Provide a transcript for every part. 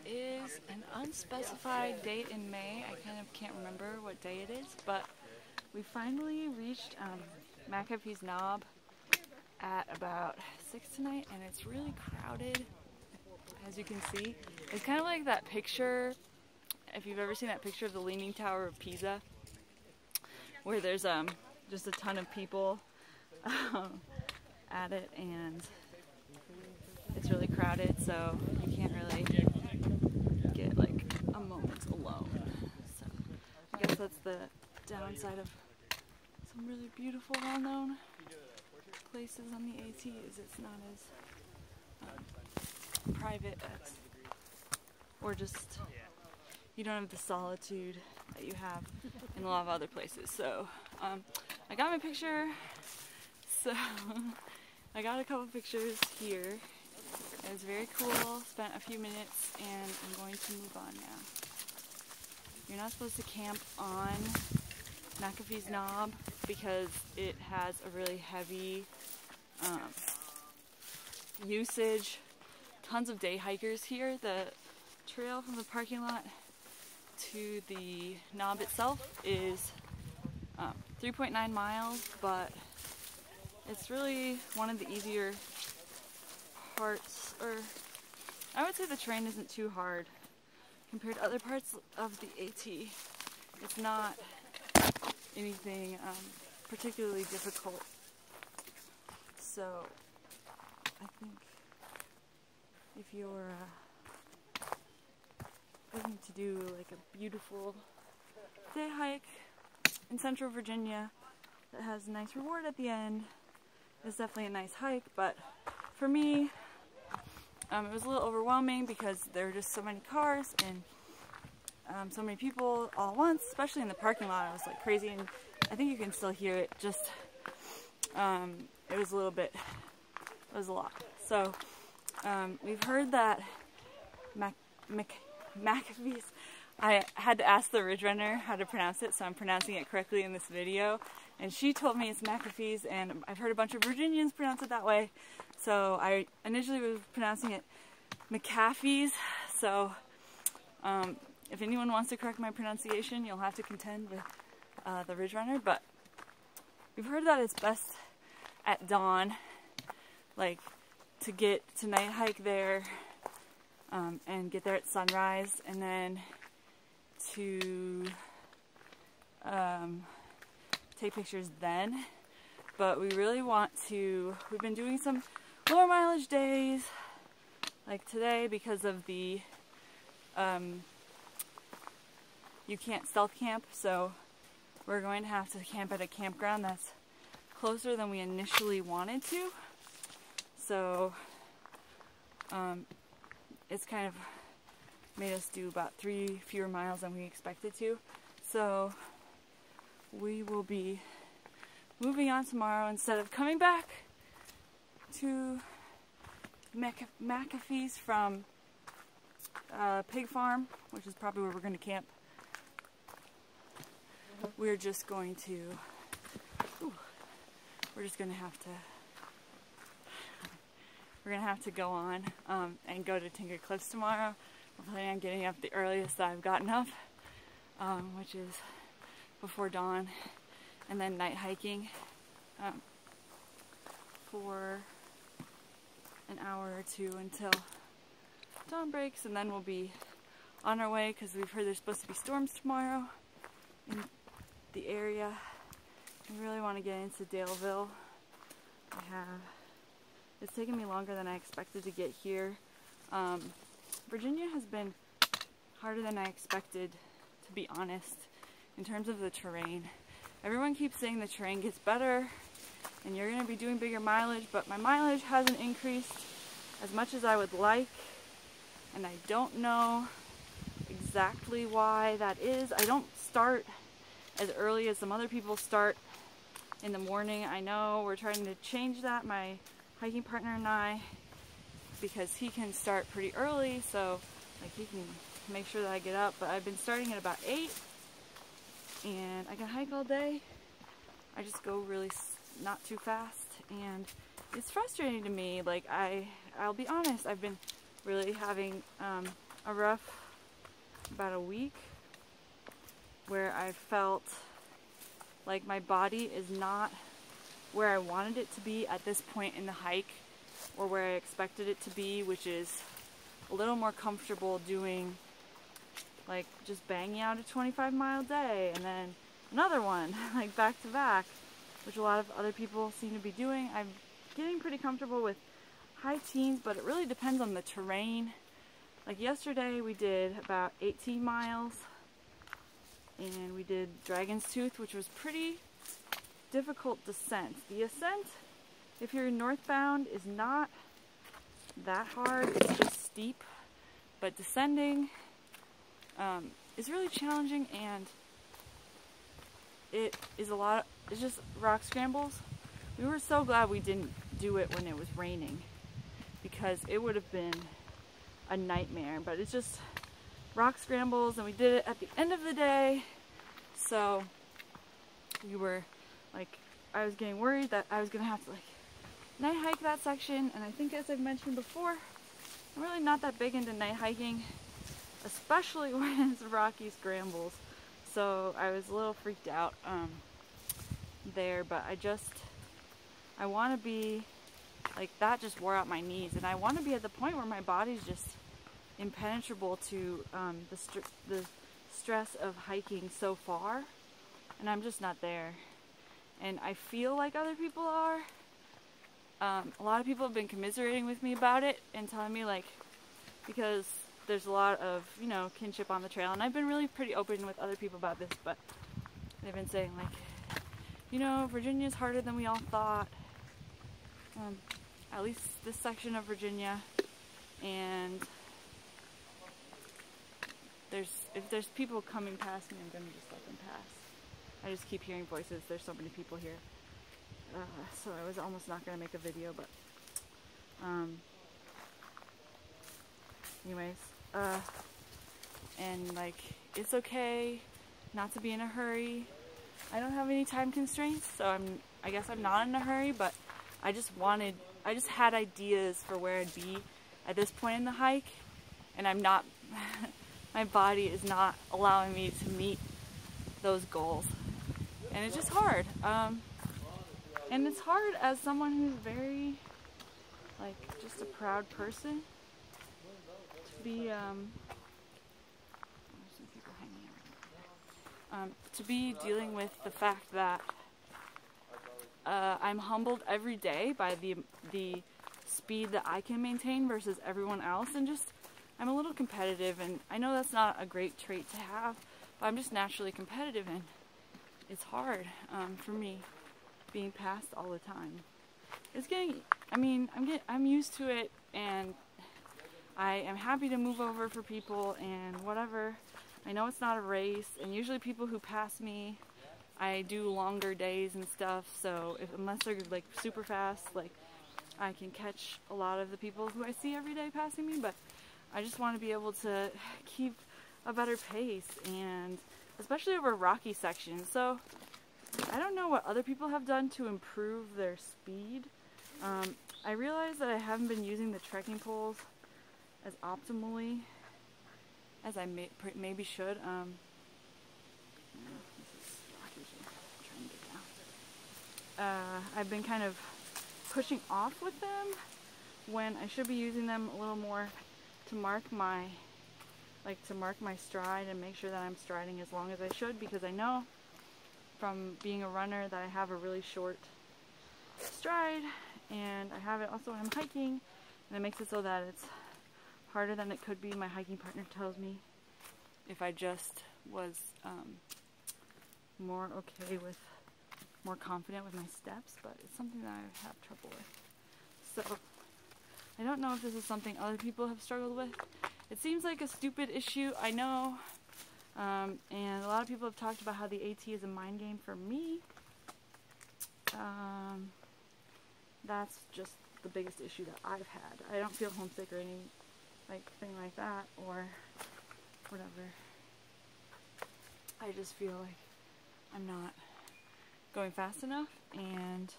It is an unspecified date in May. I kind of can't remember what day it is, but we finally reached McAfee's Knob at about 6 tonight, and it's really crowded, as you can see. It's kind of like that picture, if you've ever seen that picture of the Leaning Tower of Pisa, where there's just a ton of people at it, and it's really crowded, so you can't really get like a moment alone. So I guess that's the downside of some really beautiful, well-known places on the AT, is it's not as private as, or just you don't have the solitude that you have in a lot of other places. So I got my picture, so I got a couple pictures here. It was very cool, spent a few minutes, and I'm going to move on now. You're not supposed to camp on McAfee's Knob because it has a really heavy usage. Tons of day hikers here. The trail from the parking lot to the knob itself is 3.9 miles, but it's really one of the easier parts, or I would say the terrain isn't too hard compared to other parts of the AT. It's not anything particularly difficult. So I think if you're looking to do like a beautiful day hike in Central Virginia that has a nice reward at the end, it's definitely a nice hike. But for me, it was a little overwhelming because there were just so many cars and so many people all at once, especially in the parking lot. It was like crazy, and I think you can still hear it. Just it was a little bit, it was a lot. So we've heard that McAfee's, I had to ask the ridge runner how to pronounce it, so I'm pronouncing it correctly in this video, and she told me it's McAfee's, and I've heard a bunch of Virginians pronounce it that way, so I initially was pronouncing it McAfee's. So if anyone wants to correct my pronunciation, you'll have to contend with the ridge runner. But we've heard that it's best at dawn, like to get to night hike there and get there at sunrise, and then to take pictures then. But we really want to, we've been doing some lower mileage days like today because of the you can't stealth camp, so we're going to have to camp at a campground that's closer than we initially wanted to. So it's kind of made us do about 3 fewer miles than we expected to. So we will be moving on tomorrow instead of coming back to McAfee's from Pig Farm, which is probably where we're going to camp. We're just going to, we're gonna have to go on and go to Tinker Cliffs tomorrow. We're planning on getting up the earliest that I've gotten up, which is before dawn, and then night hiking for an hour or two until dawn breaks, and then we'll be on our way because we've heard there's supposed to be storms tomorrow in the area. We really want to get into Daleville. It's taken me longer than I expected to get here. Virginia has been harder than I expected, to be honest, in terms of the terrain. Everyone keeps saying the terrain gets better and you're going to be doing bigger mileage, but my mileage hasn't increased as much as I would like, and I don't know exactly why that is. I don't start as early as some other people start in the morning. I know we're trying to change that, my hiking partner and I, because he can start pretty early, so like he can make sure that I get up. But I've been starting at about 8, and I can hike all day. I just go really not too fast, and it's frustrating to me. Like I'll be honest, I've been really having a rough about a week where I felt like my body is not where I wanted it to be at this point in the hike, or where I expected it to be, which is a little more comfortable doing like just banging out a 25-mile day and then another one like back to back, which a lot of other people seem to be doing. I'm getting pretty comfortable with high teens, but it really depends on the terrain. Like yesterday we did about 18 miles and we did Dragon's Tooth, which was pretty difficult descent. The ascent, if you're northbound, is not that hard. It's just steep, but descending is really challenging, and it is a lot. It's just rock scrambles. We were so glad we didn't do it when it was raining, because it would have been a nightmare. But it's just rock scrambles, and we did it at the end of the day, so we were like, I was getting worried that I was gonna have to like night hike that section, and I think, as I've mentioned before, I'm really not that big into night hiking, especially when it's rocky scrambles. So I was a little freaked out there, but I want to be like, that just wore out my knees, and I want to be at the point where my body's just impenetrable to the stress of hiking so far, and I'm just not there. And I feel like other people are. A lot of people have been commiserating with me about it and telling me, like, because there's a lot of, you know, kinship on the trail, and I've been really pretty open with other people about this, but they've been saying, like, you know, Virginia's harder than we all thought. At least this section of Virginia. And if there's people coming past me, I'm gonna just let them pass. I just keep hearing voices. There's so many people here. So I was almost not going to make a video, but anyways, and like, it's okay not to be in a hurry. I don't have any time constraints, so I guess I'm not in a hurry, but I just had ideas for where I'd be at this point in the hike, and I'm not, my body is not allowing me to meet those goals. And it's just hard. And it's hard as someone who's very, like, just a proud person to be, there's some people hanging around. To be dealing with the fact that I'm humbled every day by the speed that I can maintain versus everyone else, and just, I'm a little competitive, and I know that's not a great trait to have, but I'm just naturally competitive, and it's hard for me being passed all the time. It's getting, I'm used to it, and I am happy to move over for people and whatever. I know it's not a race, and usually people who pass me, I do longer days and stuff, so unless they're like super fast, like, I can catch a lot of the people who I see every day passing me, but I just want to be able to keep a better pace, and especially over rocky sections. So I don't know what other people have done to improve their speed. I realize that I haven't been using the trekking poles as optimally as I maybe should. I've been kind of pushing off with them when I should be using them a little more to mark my stride and make sure that I'm striding as long as I should, because I know from being a runner that I have a really short stride, and I have it also when I'm hiking, and it makes it so that it's harder than it could be. My hiking partner tells me if I just was more confident with my steps, but it's something that I have trouble with. So I don't know if this is something other people have struggled with. It seems like a stupid issue, I know, and a lot of people have talked about how the AT is a mind game for me. That's just the biggest issue that I've had. I don't feel homesick or anything like that, or whatever. I just feel like I'm not going fast enough, and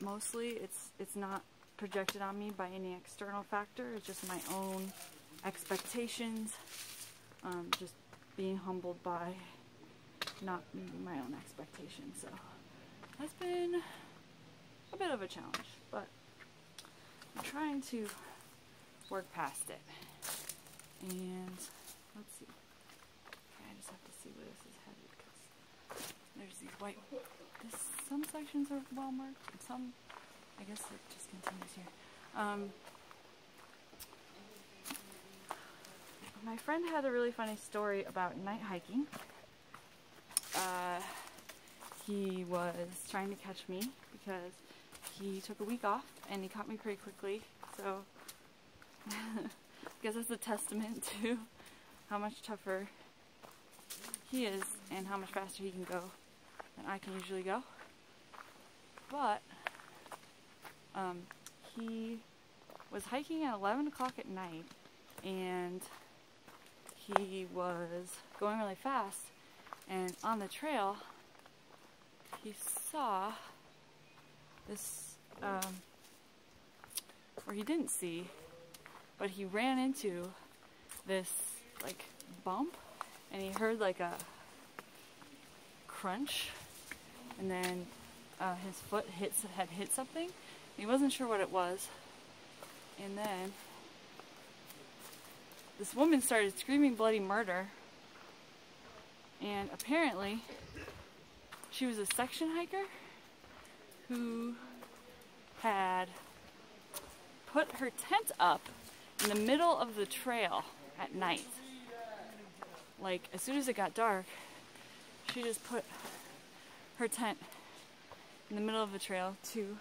mostly it's not projected on me by any external factor. It's just my own expectations, just being humbled by not meeting my own expectations. So that's been a bit of a challenge, but I'm trying to work past it. And let's see. Okay, I just have to see where this is headed because there's these white. Some sections are well marked, and some, I guess it just continues here. My friend had a really funny story about night hiking. He was trying to catch me because he took a week off and he caught me pretty quickly. So I guess that's a testament to how much tougher he is and how much faster he can go than I can usually go. But he was hiking at 11 o'clock at night and he was going really fast, and on the trail he saw this, or he didn't see, but he ran into this like bump, and he heard like a crunch, and then his foot had hit something. He wasn't sure what it was, and then this woman started screaming bloody murder, and apparently she was a section hiker who had put her tent up in the middle of the trail at night. Like, as soon as it got dark, she just put her tent in the middle of the trail to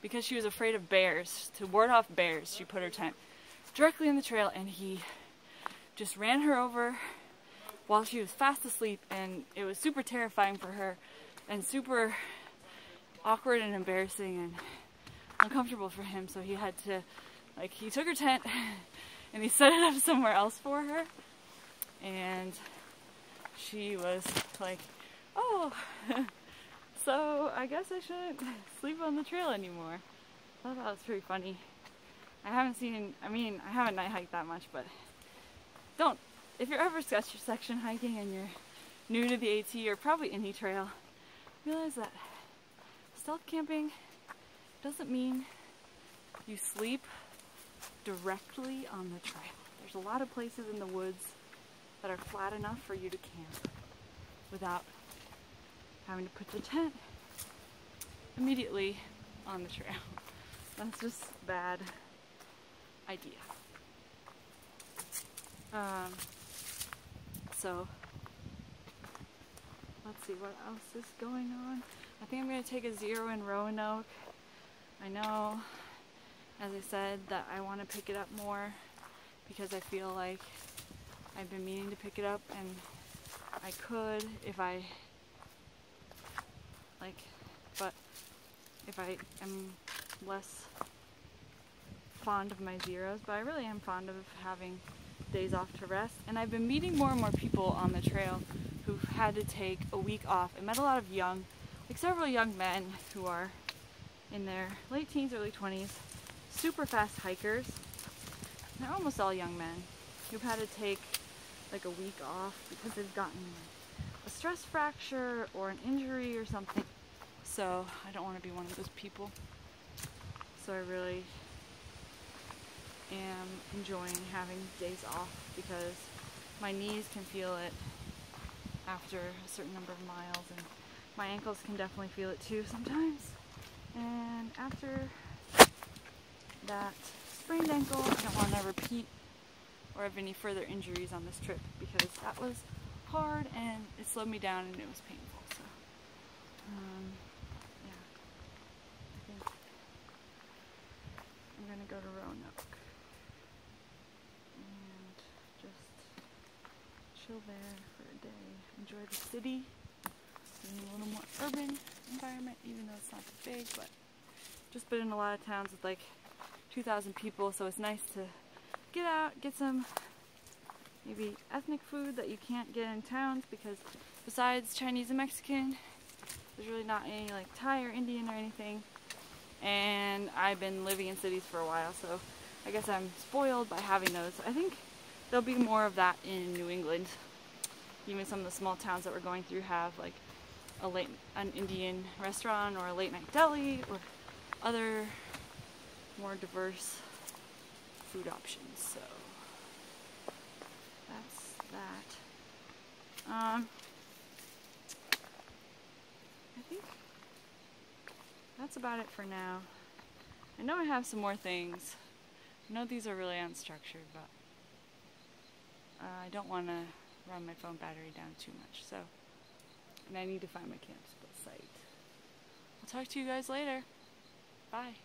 because she was afraid of bears. To ward off bears, she put her tent directly in the trail, and he just ran her over while she was fast asleep, and it was super terrifying for her and super awkward and embarrassing and uncomfortable for him. So he had to, like, he took her tent and he set it up somewhere else for her, and she was like, oh, so I guess I shouldn't sleep on the trail anymore. I thought that was pretty funny. I haven't night hiked that much, but if you're ever section hiking and you're new to the AT or probably any trail, realize that stealth camping doesn't mean you sleep directly on the trail. There's a lot of places in the woods that are flat enough for you to camp without having to put your tent immediately on the trail. That's just a bad idea. So let's see what else is going on. I think I'm going to take a 0 in Roanoke. I know, as I said, that I want to pick it up more because I feel like I've been meaning to pick it up, and I could if I but if I am less fond of my 0s, but I really am fond of having days off to rest. And I've been meeting more and more people on the trail who've had to take a week off. I met a lot of several young men who are in their late teens, early 20s, super fast hikers. And they're almost all young men who've had to take like a week off because they've gotten a stress fracture or an injury or something. So I don't want to be one of those people. So I really am enjoying having days off because my knees can feel it after a certain number of miles, and my ankles can definitely feel it too sometimes. And after that sprained ankle, I don't want to repeat or have any further injuries on this trip because that was hard and it slowed me down and it was painful. So yeah, I think I'm gonna go to Roanoke and just chill there for a day, enjoy the city, being a little more urban environment, even though it's not that big, but just been in a lot of towns with like 2,000 people, so it's nice to get out, get some maybe ethnic food that you can't get in towns, because besides Chinese and Mexican, there's really not any like Thai or Indian or anything. and I've been living in cities for a while, so I guess I'm spoiled by having those. I think there'll be more of that in New England. Even some of the small towns that we're going through have like an Indian restaurant or a late night deli or other more diverse food options. So that's that. I think that's about it for now. I know I have some more things. I know these are really unstructured, but I don't want to run my phone battery down too much. So, and I need to find my camp site. I'll talk to you guys later. Bye.